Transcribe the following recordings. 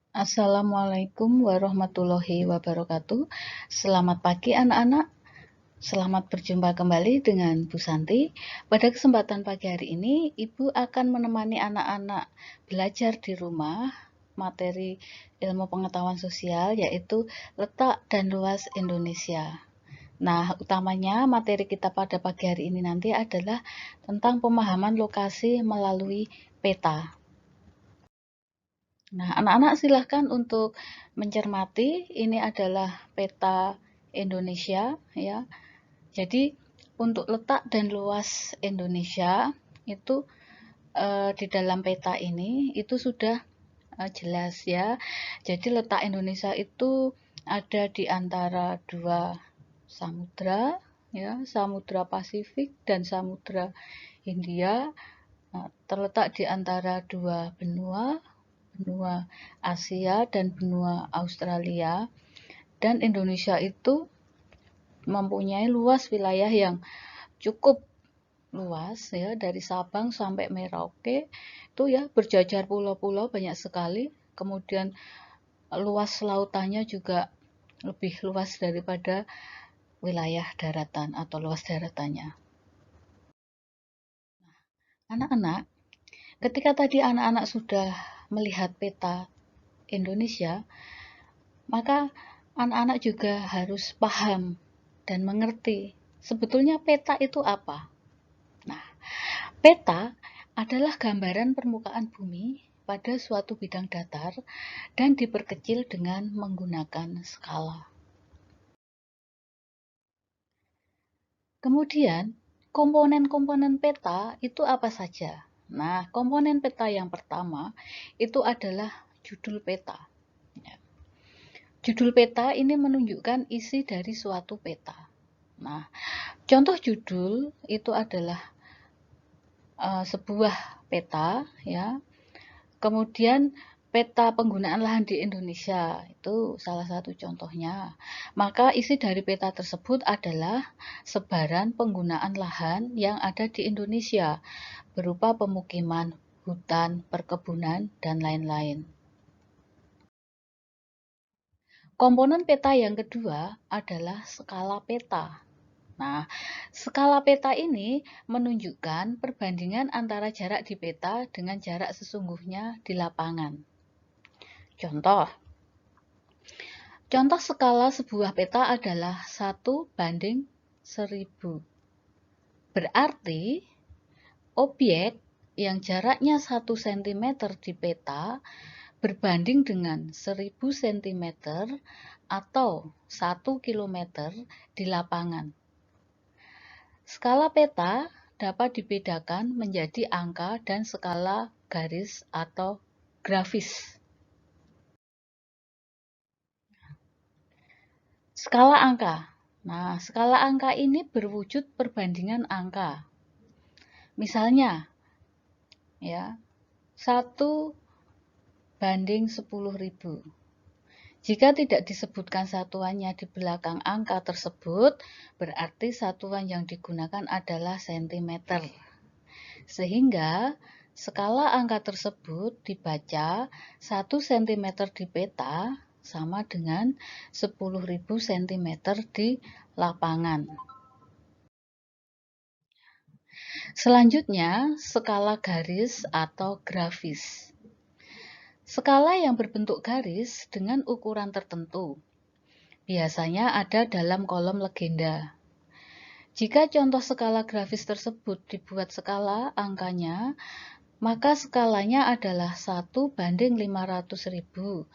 Assalamualaikum warahmatullahi wabarakatuh. Selamat pagi anak-anak. Selamat berjumpa kembali dengan Bu Santi. Pada kesempatan pagi hari ini, Ibu akan menemani anak-anak belajar di rumah materi ilmu pengetahuan sosial, yaitu letak dan luas Indonesia. Nah, utamanya materi kita pada pagi hari ini nanti adalah tentang pemahaman lokasi melalui peta. Nah, anak-anak silahkan untuk mencermati, ini adalah peta Indonesia ya. Jadi untuk letak dan luas Indonesia itu di dalam peta ini itu sudah jelas ya. Jadi letak Indonesia itu ada di antara dua samudra ya, Samudra Pasifik dan Samudra Hindia. Terletak di antara dua benua Asia dan benua Australia, dan Indonesia itu mempunyai luas wilayah yang cukup luas ya, dari Sabang sampai Merauke itu ya, berjajar pulau-pulau banyak sekali. Kemudian luas lautannya juga lebih luas daripada wilayah daratan atau luas daratannya. Anak-anak, ketika tadi anak-anak sudah melihat peta Indonesia, maka anak-anak juga harus paham dan mengerti sebetulnya peta itu apa. Nah, peta adalah gambaran permukaan bumi pada suatu bidang datar dan diperkecil dengan menggunakan skala. Kemudian, komponen-komponen peta itu apa saja? Nah, komponen peta yang pertama itu adalah judul peta. Judul peta ini menunjukkan isi dari suatu peta. Nah, contoh judul itu adalah sebuah peta ya. Kemudian peta penggunaan lahan di Indonesia itu salah satu contohnya. Maka isi dari peta tersebut adalah sebaran penggunaan lahan yang ada di Indonesia berupa pemukiman, hutan, perkebunan, dan lain-lain. Komponen peta yang kedua adalah skala peta. Nah, skala peta ini menunjukkan perbandingan antara jarak di peta dengan jarak sesungguhnya di lapangan. Contoh skala sebuah peta adalah 1:1000. Berarti objek yang jaraknya 1 cm di peta berbanding dengan 1000 cm atau 1 km di lapangan. Skala peta dapat dibedakan menjadi angka dan skala garis atau grafis. Skala angka. Nah, skala angka ini berwujud perbandingan angka. Misalnya, ya, 1:10.000. Jika tidak disebutkan satuannya di belakang angka tersebut, berarti satuan yang digunakan adalah cm. Sehingga skala angka tersebut dibaca 1 cm di peta sama dengan 10.000 cm di lapangan. Selanjutnya, skala garis atau grafis. Skala yang berbentuk garis dengan ukuran tertentu biasanya ada dalam kolom legenda. Jika contoh skala grafis tersebut dibuat skala angkanya, maka skalanya adalah 1:500.000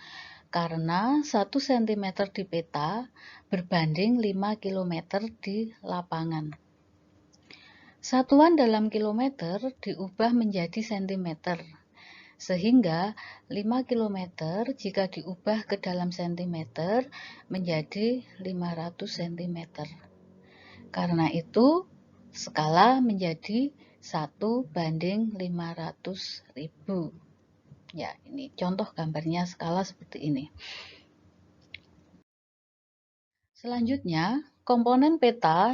karena 1 cm di peta berbanding 5 km di lapangan. Satuan dalam kilometer diubah menjadi cm, sehingga 5 km jika diubah ke dalam cm menjadi 500 cm. Karena itu, skala menjadi 1:500.000. Ya, ini contoh gambarnya skala seperti ini. Selanjutnya, komponen peta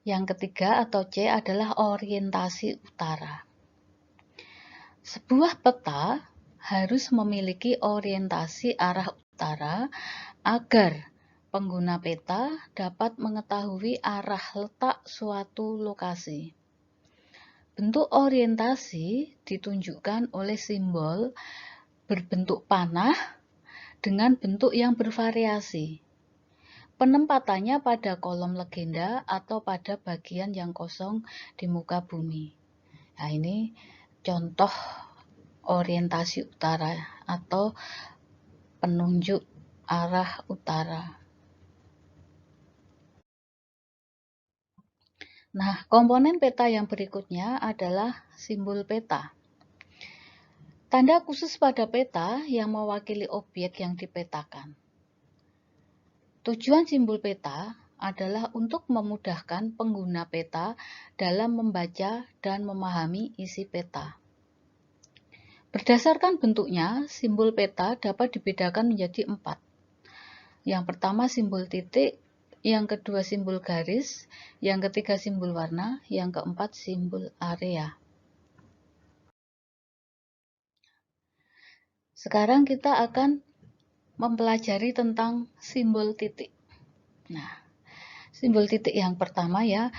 yang ketiga atau C adalah orientasi utara. Sebuah peta harus memiliki orientasi arah utara agar pengguna peta dapat mengetahui arah letak suatu lokasi. Bentuk orientasi ditunjukkan oleh simbol berbentuk panah dengan bentuk yang bervariasi. Penempatannya pada kolom legenda atau pada bagian yang kosong di muka bumi. Nah, ini contoh orientasi utara atau penunjuk arah utara. Nah, komponen peta yang berikutnya adalah simbol peta. Tanda khusus pada peta yang mewakili objek yang dipetakan. Tujuan simbol peta adalah untuk memudahkan pengguna peta dalam membaca dan memahami isi peta. Berdasarkan bentuknya, simbol peta dapat dibedakan menjadi 4. Yang pertama simbol titik, yang kedua simbol garis, yang ketiga simbol warna, yang keempat simbol area. Sekarang kita akan mempelajari tentang simbol titik. Nah, simbol titik yang pertama ya,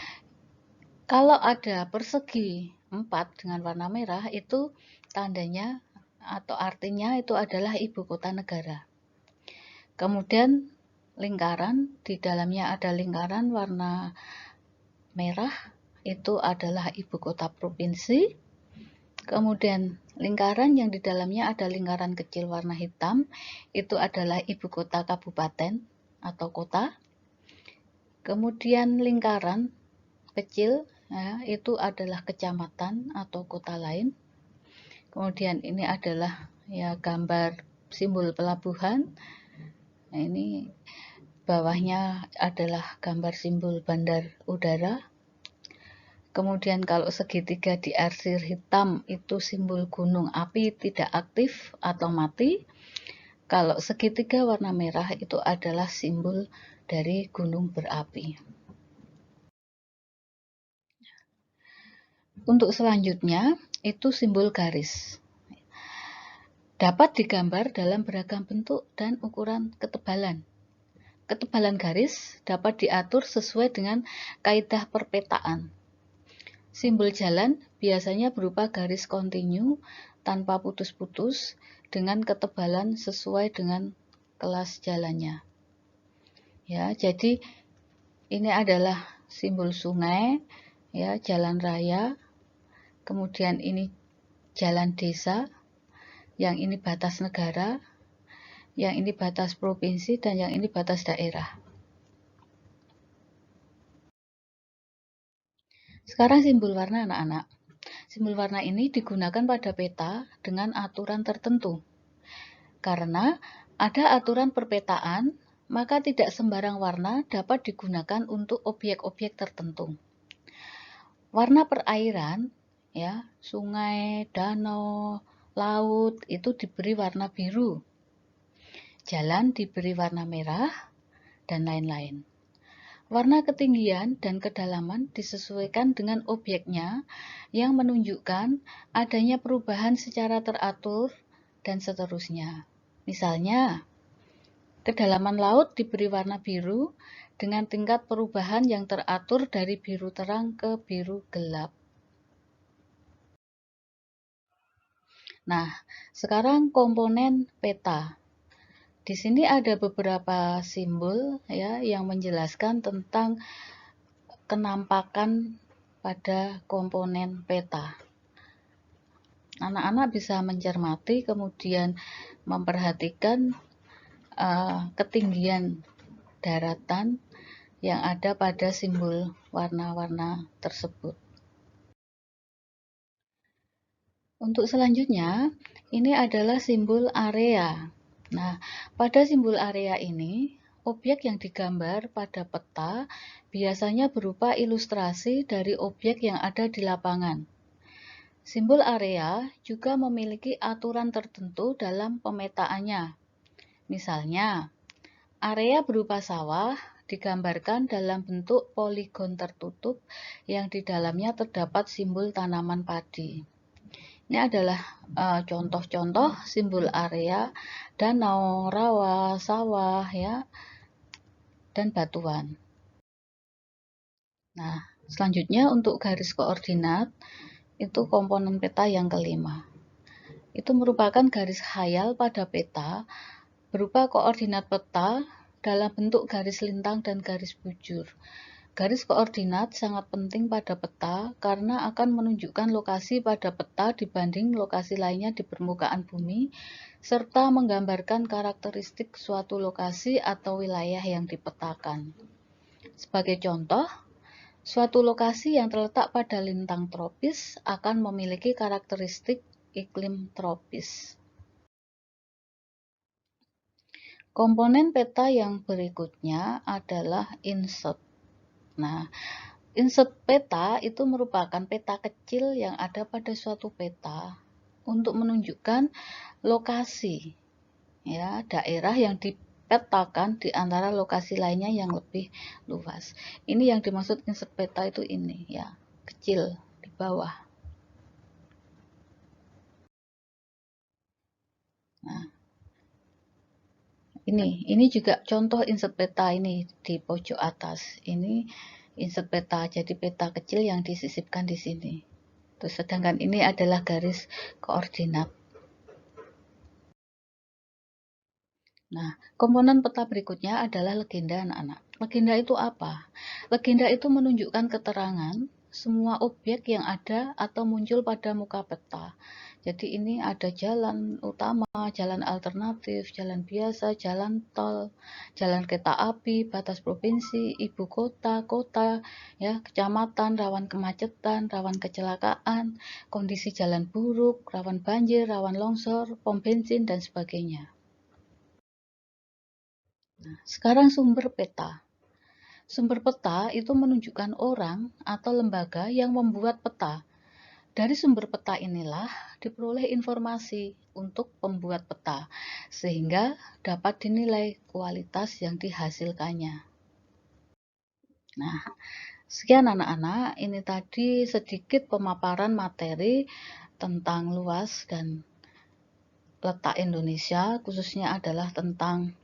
kalau ada persegi 4 dengan warna merah, itu tandanya atau artinya itu adalah ibu kota negara. Kemudian lingkaran, di dalamnya ada lingkaran warna merah, itu adalah ibu kota provinsi. Kemudian lingkaran yang di dalamnya ada lingkaran kecil warna hitam, itu adalah ibu kota kabupaten atau kota. Kemudian lingkaran kecil ya, itu adalah kecamatan atau kota lain. Kemudian ini adalah ya gambar simbol pelabuhan. Nah, ini bawahnya adalah gambar simbol bandar udara. Kemudian kalau segitiga diarsir hitam itu simbol gunung api tidak aktif atau mati. Kalau segitiga warna merah itu adalah simbol dari gunung berapi. Untuk selanjutnya itu simbol garis. Dapat digambar dalam beragam bentuk dan ukuran ketebalan. Ketebalan garis dapat diatur sesuai dengan kaidah perpetaan. Simbol jalan biasanya berupa garis kontinu tanpa putus-putus dengan ketebalan sesuai dengan kelas jalannya. Ya, jadi ini adalah simbol sungai, ya, jalan raya. Kemudian ini jalan desa. Yang ini batas negara, yang ini batas provinsi, dan yang ini batas daerah. Sekarang simbol warna anak-anak. Simbol warna ini digunakan pada peta dengan aturan tertentu. Karena ada aturan perpetaan, maka tidak sembarang warna dapat digunakan untuk objek-objek tertentu. Warna perairan, ya, sungai, danau, laut itu diberi warna biru. Jalan diberi warna merah, dan lain-lain. Warna ketinggian dan kedalaman disesuaikan dengan objeknya yang menunjukkan adanya perubahan secara teratur dan seterusnya. Misalnya, kedalaman laut diberi warna biru dengan tingkat perubahan yang teratur dari biru terang ke biru gelap. Nah, sekarang komponen peta. Di sini ada beberapa simbol ya yang menjelaskan tentang kenampakan pada komponen peta. Anak-anak bisa mencermati kemudian memperhatikan ketinggian daratan yang ada pada simbol warna-warna tersebut. Untuk selanjutnya, ini adalah simbol area. Nah, pada simbol area ini, objek yang digambar pada peta biasanya berupa ilustrasi dari objek yang ada di lapangan. Simbol area juga memiliki aturan tertentu dalam pemetaannya. Misalnya, area berupa sawah digambarkan dalam bentuk poligon tertutup yang di dalamnya terdapat simbol tanaman padi. Ini adalah contoh-contoh simbol area danau, rawa, sawah, ya, dan batuan. Nah, selanjutnya untuk garis koordinat, itu komponen peta yang kelima. Itu merupakan garis khayal pada peta berupa koordinat peta dalam bentuk garis lintang dan garis bujur. Garis koordinat sangat penting pada peta karena akan menunjukkan lokasi pada peta dibanding lokasi lainnya di permukaan bumi, serta menggambarkan karakteristik suatu lokasi atau wilayah yang dipetakan. Sebagai contoh, suatu lokasi yang terletak pada lintang tropis akan memiliki karakteristik iklim tropis. Komponen peta yang berikutnya adalah insert. Nah, insert peta itu merupakan peta kecil yang ada pada suatu peta untuk menunjukkan lokasi, ya, daerah yang dipetakan di antara lokasi lainnya yang lebih luas. Ini yang dimaksud insert peta itu ini, ya, kecil di bawah. Nah, ini juga contoh insert peta ini di pojok atas. Ini insert peta, jadi peta kecil yang disisipkan di sini. Terus sedangkan ini adalah garis koordinat. Nah, komponen peta berikutnya adalah legenda anak-anak. Legenda itu apa? Legenda itu menunjukkan keterangan semua objek yang ada atau muncul pada muka peta. Jadi ini ada jalan utama, jalan alternatif, jalan biasa, jalan tol, jalan kereta api, batas provinsi, ibu kota, kota, ya, kecamatan, rawan kemacetan, rawan kecelakaan, kondisi jalan buruk, rawan banjir, rawan longsor, pom bensin, dan sebagainya. Nah, sekarang sumber peta. Sumber peta itu menunjukkan orang atau lembaga yang membuat peta. Dari sumber peta inilah diperoleh informasi untuk pembuat peta, sehingga dapat dinilai kualitas yang dihasilkannya. Nah, sekian anak-anak, ini tadi sedikit pemaparan materi tentang luas dan letak Indonesia, khususnya adalah tentang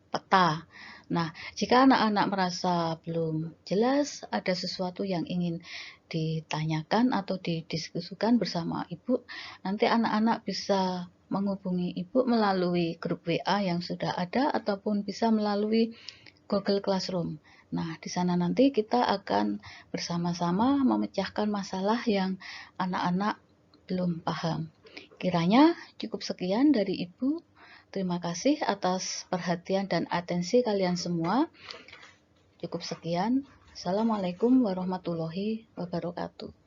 peta. Nah, jika anak-anak merasa belum jelas, ada sesuatu yang ingin ditanyakan atau didiskusikan bersama Ibu, nanti anak-anak bisa menghubungi Ibu melalui grup WA yang sudah ada ataupun bisa melalui Google Classroom. Nah, di sana nanti kita akan bersama-sama memecahkan masalah yang anak-anak belum paham. Kiranya cukup sekian dari Ibu. Terima kasih atas perhatian dan atensi kalian semua. Cukup sekian. Assalamualaikum warahmatullahi wabarakatuh.